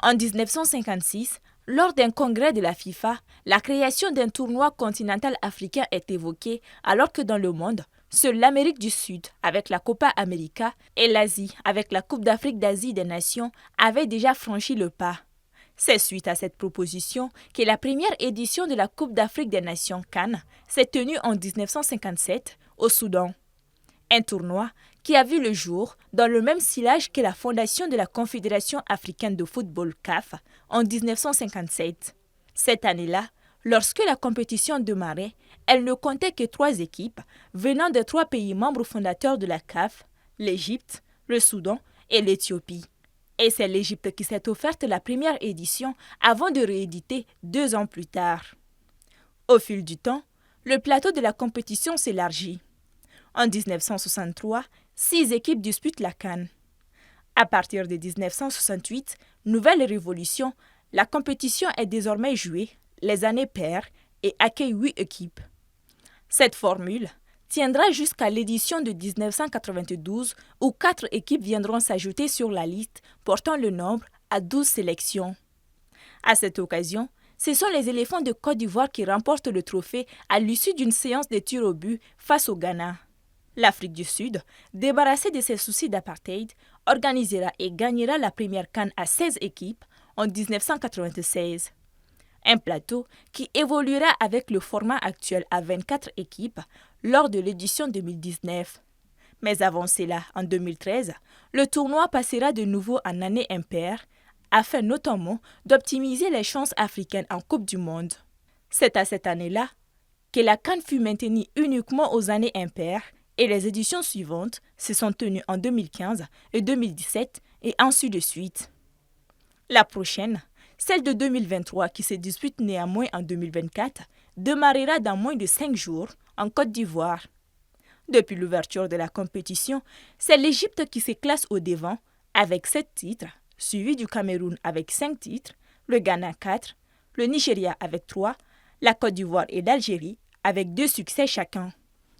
En 1956, lors d'un congrès de la FIFA, la création d'un tournoi continental africain est évoquée alors que dans le monde, seule l'Amérique du Sud avec la Copa América et l'Asie avec la Coupe d'Afrique d'Asie des Nations avaient déjà franchi le pas. C'est suite à cette proposition que la première édition de la Coupe d'Afrique des Nations CAN s'est tenue en 1957 au Soudan. Un tournoi qui a vu le jour dans le même sillage que la fondation de la Confédération africaine de football CAF en 1957. Cette année-là, lorsque la compétition démarrait, elle ne comptait que 3 équipes venant des 3 pays membres fondateurs de la CAF, l'Égypte, le Soudan et l'Éthiopie. Et c'est l'Égypte qui s'est offerte la première édition avant de rééditer 2 ans plus tard. Au fil du temps, le plateau de la compétition s'élargit. En 1963, 6 équipes disputent la CAN. À partir de 1968, nouvelle révolution, la compétition est désormais jouée les années paires et accueille 8 équipes. Cette formule tiendra jusqu'à l'édition de 1992 où 4 équipes viendront s'ajouter sur la liste portant le nombre à 12 sélections. À cette occasion, ce sont les éléphants de Côte d'Ivoire qui remportent le trophée à l'issue d'une séance de tirs au but face au Ghana. L'Afrique du Sud, débarrassée de ses soucis d'apartheid, organisera et gagnera la première CAN à 16 équipes en 1996. Un plateau qui évoluera avec le format actuel à 24 équipes lors de l'édition 2019. Mais avant cela, en 2013, le tournoi passera de nouveau en année impaire, afin notamment d'optimiser les chances africaines en Coupe du Monde. C'est à cette année-là que la CAN fut maintenue uniquement aux années impaires et les éditions suivantes se sont tenues en 2015 et 2017 et ainsi de suite. La prochaine, celle de 2023 qui se dispute néanmoins en 2024, démarrera dans moins de 5 jours en Côte d'Ivoire. Depuis l'ouverture de la compétition, c'est l'Égypte qui se classe au devant avec 7 titres, suivi du Cameroun avec 5 titres, le Ghana 4, le Nigeria avec 3, la Côte d'Ivoire et l'Algérie avec 2 succès chacun.